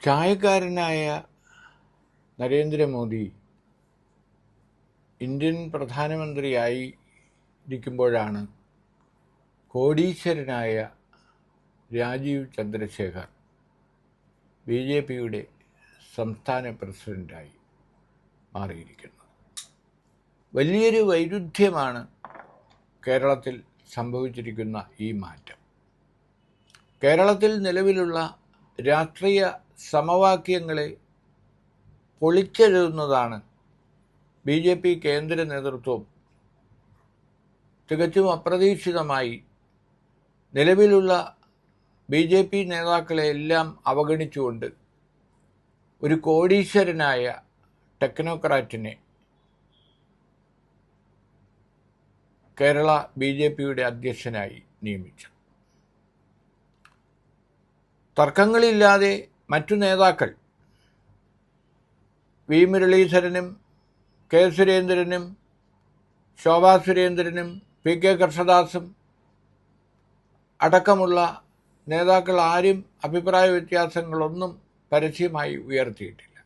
ചായക്കാരനായ Narendra Modi Indian പ്രധാനമന്ത്രിയായി ഇരിക്കുമ്പോഴാണ് കോടീശ്വരനായ രാജീവ് ചന്ദ്രശേഖർ BJPയുടെ സംസ്ഥാന പ്രസിഡൻ്റായി മാറിയിരിക്കുന്നത്. വലിയൊരു വൈരുദ്ധ്യമാണ് കേരളത്തിൽ സംഭവിച്ചിരിക്കുന്ന ഈ മാറ്റം. കേരളത്തിൽ നിലവിലുള്ള രാഷ്ട്രീയ സമവാക്യങ്ങളെ പൊളിച്ചെഴുതുന്നതാണ് BJP കേന്ദ്ര നേതൃത്വം തികച്ചും അപ്രതീക്ഷിതമായി നിലവിലുള്ള BJP നേതാക്കളെയെല്ലാം അവഗണിച്ചുകൊണ്ട് ഒരു കോടീശ്വരനായ ടെക്നോക്രാറ്റിനെ കേരള BJPയുടെ അധ്യക്ഷനായി നിയമിച്ചു. തർക്കങ്ങളില്ലാതെ മറ്റു നേതാക്കൾ വി മുരളീധരനും കെ സുരേന്ദ്രനും ശോഭാ സുരേന്ദ്രനും PK കൃഷ്ണദാസും അടക്കമുള്ള നേതാക്കൾ ആരും അഭിപ്രായ വ്യത്യാസങ്ങളൊന്നും പരസ്യമായി ഉയർത്തിയിട്ടില്ല.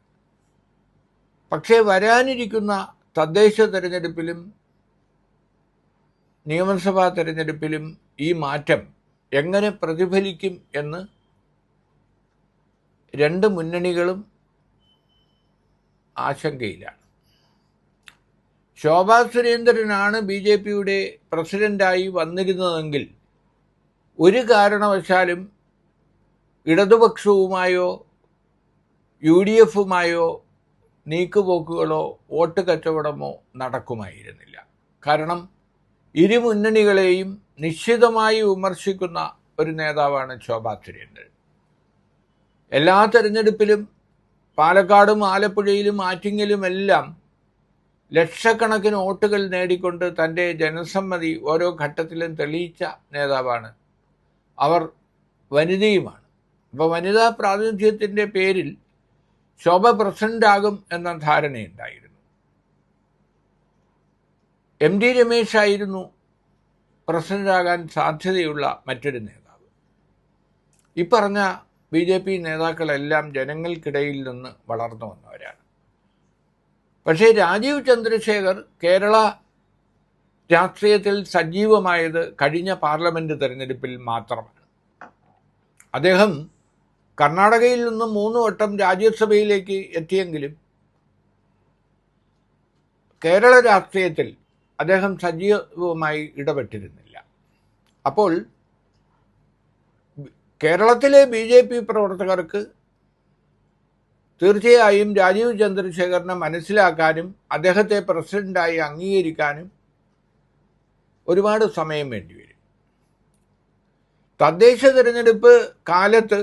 പക്ഷേ വരാനിരിക്കുന്ന തദ്ദേശ തെരഞ്ഞെടുപ്പിലും നിയമസഭാ തെരഞ്ഞെടുപ്പിലും ഈ മാറ്റം എങ്ങനെ പ്രതിഫലിക്കും എന്ന് രണ്ട് മുന്നണികളും ആശങ്കയിലാണ്. ശോഭാ സുരേന്ദ്രനാണ് BJPയുടെ പ്രസിഡൻ്റായി വന്നിരുന്നതെങ്കിൽ ഒരു കാരണവശാലും ഇടതുപക്ഷവുമായോ UDFുമായോ നീക്കുപോക്കുകളോ വോട്ട് കച്ചവടമോ നടക്കുമായിരുന്നില്ല. കാരണം ഇരു മുന്നണികളെയും നിശ്ചിതമായി വിമർശിക്കുന്ന ഒരു നേതാവാണ് ശോഭാ സുരേന്ദ്രൻ. എല്ലാ തെരഞ്ഞെടുപ്പിലും പാലക്കാടും ആലപ്പുഴയിലും ആറ്റിങ്ങലുമെല്ലാം ലക്ഷക്കണക്കിന് വോട്ടുകൾ നേടിക്കൊണ്ട് തൻ്റെ ജനസമ്മതി ഓരോ ഘട്ടത്തിലും തെളിയിച്ച നേതാവാണ്. അവർ വനിതയുമാണ്. അപ്പോൾ വനിതാ പ്രാതിനിധ്യത്തിൻ്റെ പേരിൽ ശോഭ പ്രസിഡൻ്റാകും എന്ന ധാരണയുണ്ടായിരുന്നു. MD രമേശ് ആയിരുന്നു പ്രസിഡൻ്റാകാൻ സാധ്യതയുള്ള മറ്റൊരു നേതാവ്. ഈ പറഞ്ഞ BJP നേതാക്കളെല്ലാം ജനങ്ങൾക്കിടയിൽ നിന്ന് വളർന്നു വന്നവരാണ്. പക്ഷേ രാജീവ് ചന്ദ്രശേഖർ കേരള രാഷ്ട്രീയത്തിൽ സജീവമായത് കഴിഞ്ഞ പാർലമെൻറ്റ് തെരഞ്ഞെടുപ്പിൽ മാത്രമാണ്. അദ്ദേഹം കർണാടകയിൽ നിന്ന് 3 വട്ടം രാജ്യസഭയിലേക്ക് എത്തിയെങ്കിലും കേരള രാഷ്ട്രീയത്തിൽ അദ്ദേഹം സജീവമായി ഇടപെട്ടിരുന്നില്ല. അപ്പോൾ കേരളത്തിലെ BJP പ്രവർത്തകർക്ക് തീർച്ചയായും രാജീവ് ചന്ദ്രശേഖറിനെ മനസ്സിലാക്കാനും അദ്ദേഹത്തെ പ്രസിഡൻ്റായി അംഗീകരിക്കാനും ഒരുപാട് സമയം വേണ്ടിവരും. തദ്ദേശ തിരഞ്ഞെടുപ്പ് കാലത്ത്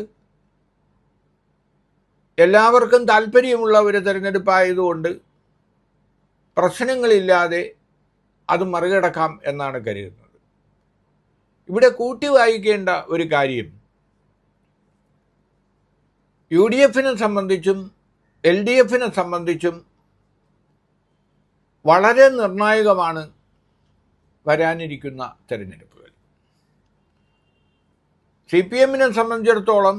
എല്ലാവർക്കും താല്പര്യമുള്ള ഒരു തിരഞ്ഞെടുപ്പായതുകൊണ്ട് പ്രശ്നങ്ങളില്ലാതെ അത് മറികടക്കാം എന്നാണ് കരുതുന്നത്. ഇവിടെ കൂട്ടി വായിക്കേണ്ട ഒരു കാര്യം UDFിനെ സംബന്ധിച്ചും LDFിനെ സംബന്ധിച്ചും വളരെ നിർണായകമാണ് വരാനിരിക്കുന്ന തെരഞ്ഞെടുപ്പുകൾ. CPMനെ സംബന്ധിച്ചിടത്തോളം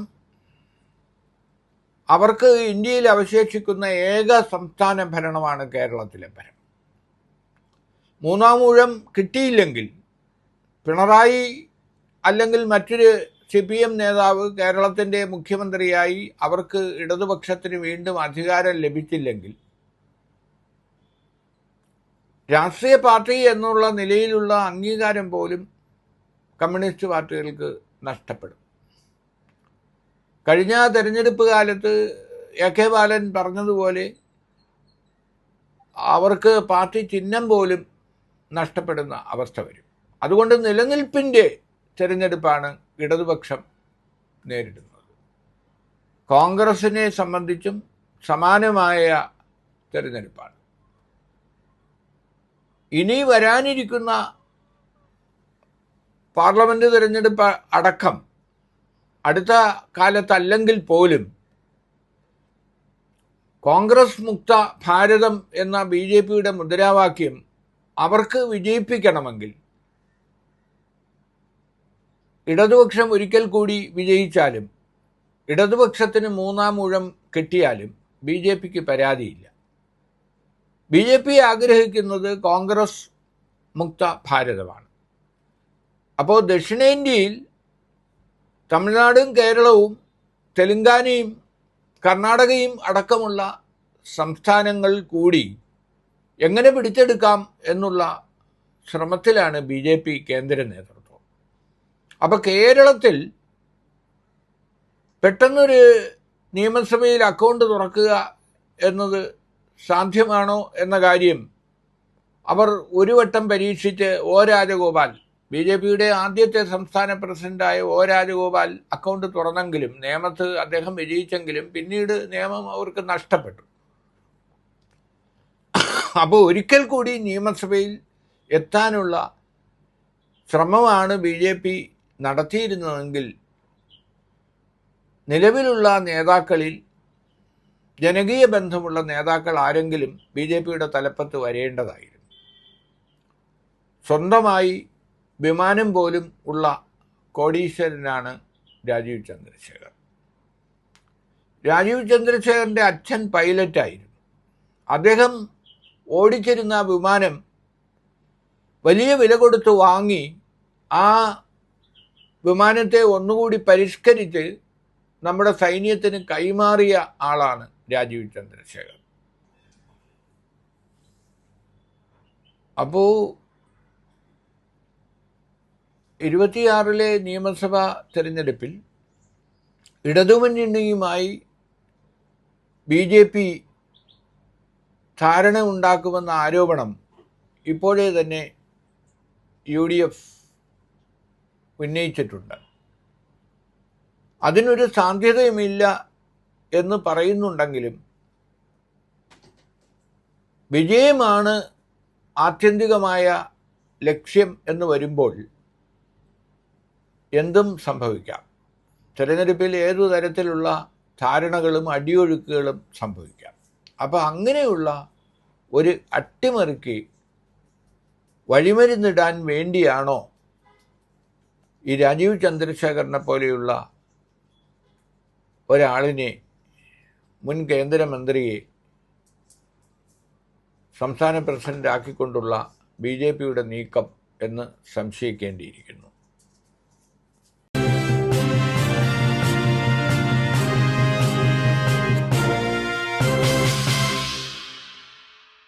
അവർക്ക് ഇന്ത്യയിൽ അവശേഷിക്കുന്ന ഏക സംസ്ഥാന ഭരണമാണ് കേരളത്തിലെ ഭരണം. 3-ാം ഊഴം കിട്ടിയില്ലെങ്കിൽ പിണറായി അല്ലെങ്കിൽ മറ്റൊരു CPM നേതാവ് കേരളത്തിൻ്റെ മുഖ്യമന്ത്രിയായി അവർക്ക് ഇടതുപക്ഷത്തിന് വീണ്ടും അധികാരം ലഭിച്ചില്ലെങ്കിൽ രാഷ്ട്രീയ പാർട്ടി എന്നുള്ള നിലയിലുള്ള അംഗീകാരം പോലും കമ്മ്യൂണിസ്റ്റ് പാർട്ടികൾക്ക് നഷ്ടപ്പെടും. കഴിഞ്ഞ തെരഞ്ഞെടുപ്പ് കാലത്ത് AK ബാലൻ പറഞ്ഞതുപോലെ അവർക്ക് പാർട്ടി ചിഹ്നം പോലും നഷ്ടപ്പെടുന്ന അവസ്ഥ വരും. അതുകൊണ്ട് നിലനിൽപ്പിൻ്റെ തെരഞ്ഞെടുപ്പാണ് ഇടതുപക്ഷം നേരിടുന്നത്. കോൺഗ്രസിനെ സംബന്ധിച്ചും സമാനമായ തെരഞ്ഞെടുപ്പാണ്. ഇനി വരാനിരിക്കുന്ന പാർലമെൻറ്റ് തെരഞ്ഞെടുപ്പ് അടക്കം അടുത്ത കാലത്തല്ലെങ്കിൽ പോലും കോൺഗ്രസ് മുക്ത ഭാരതം എന്ന BJPയുടെ മുദ്രാവാക്യം അവർക്ക് വിജയിപ്പിക്കണമെങ്കിൽ ഇടതുപക്ഷം ഒരിക്കൽ കൂടി വിജയിച്ചാലും ഇടതുപക്ഷത്തിന് മൂന്നാം ഊഴം കിട്ടിയാലും ബി ജെ പിക്ക് പരാതിയില്ല. ബി ജെ പി ആഗ്രഹിക്കുന്നത് കോൺഗ്രസ് മുക്ത ഭാരതമാണ്. അപ്പോൾ ദക്ഷിണേന്ത്യയിൽ തമിഴ്നാടും കേരളവും തെലുങ്കാനയും കർണാടകയും അടക്കമുള്ള സംസ്ഥാനങ്ങൾ കൂടി എങ്ങനെ പിടിച്ചെടുക്കാം എന്നുള്ള ശ്രമത്തിലാണ് ബി ജെ പി കേന്ദ്ര നേതൃത്വം. അപ്പോൾ കേരളത്തിൽ പെട്ടെന്നൊരു നിയമസഭയിൽ അക്കൗണ്ട് തുറക്കുക എന്നത് സാധ്യമാണോ എന്ന കാര്യം അവർ ഒരു വട്ടം പരീക്ഷിച്ച് ഒ രാജഗോപാൽ, ബി ജെ പിയുടെ ആദ്യത്തെ സംസ്ഥാന പ്രസിഡന്റായ ഒ രാജഗോപാൽ അക്കൗണ്ട് തുറന്നെങ്കിലും നിയമത്ത് അദ്ദേഹം വിജയിച്ചെങ്കിലും പിന്നീട് നിയമം അവർക്ക് നഷ്ടപ്പെട്ടു. അപ്പോൾ ഒരിക്കൽ കൂടി നിയമസഭയിൽ എത്താനുള്ള ശ്രമമാണ് ബി ജെ പി നടത്തിയിരുന്നതെങ്കിൽ നിലവിലുള്ള നേതാക്കളിൽ ജനകീയ ബന്ധമുള്ള നേതാക്കൾ ആരെങ്കിലും ബി ജെ പിയുടെ തലപ്പത്ത് വരേണ്ടതായിരുന്നു. സ്വന്തമായി വിമാനം പോലും ഉള്ള കോടീശ്വരനാണ് രാജീവ് ചന്ദ്രശേഖർ. രാജീവ് ചന്ദ്രശേഖറിൻ്റെ അച്ഛൻ പൈലറ്റായിരുന്നു. അദ്ദേഹം ഓടിച്ചിരുന്ന വിമാനം വലിയ വില കൊടുത്ത് വാങ്ങി ആ വിമാനത്തെ ഒന്നുകൂടി പരിഷ്കരിച്ച് നമ്മുടെ സൈന്യത്തിന് കൈമാറിയ ആളാണ് രാജീവ് ചന്ദ്രശേഖർ. അപ്പോൾ 26 നിയമസഭാ തെരഞ്ഞെടുപ്പിൽ ഇടതുമുന്നണിയുമായി ബി ജെ പി ധാരണ ഉണ്ടാക്കുമെന്ന ആരോപണം ഇപ്പോഴേ തന്നെ യു ഡി എഫ് ഉന്നയിച്ചിട്ടുണ്ട്. അതിനൊരു സാധ്യതയുമില്ല എന്ന് പറയുന്നുണ്ടെങ്കിലും വിജയമാണ് ആത്യന്തികമായ ലക്ഷ്യം എന്ന് വരുമ്പോൾ എന്തും സംഭവിക്കാം. തിരഞ്ഞെടുപ്പിൽ ഏതു തരത്തിലുള്ള ധാരണകളും അടിയൊഴുക്കുകളും സംഭവിക്കാം. അപ്പോൾ അങ്ങനെയുള്ള ഒരു അട്ടിമറിക്ക് വഴിമരുന്നിടാൻ വേണ്ടിയാണോ ഈ രാജീവ് ചന്ദ്രശേഖറിനെ പോലെയുള്ള ഒരാളിനെ, മുൻ കേന്ദ്രമന്ത്രിയെ സംസ്ഥാന പ്രസിഡന്റ് ആക്കിക്കൊണ്ടുള്ള ബി ജെ പിയുടെ നീക്കം എന്ന് സംശയിക്കേണ്ടിയിരിക്കുന്നു.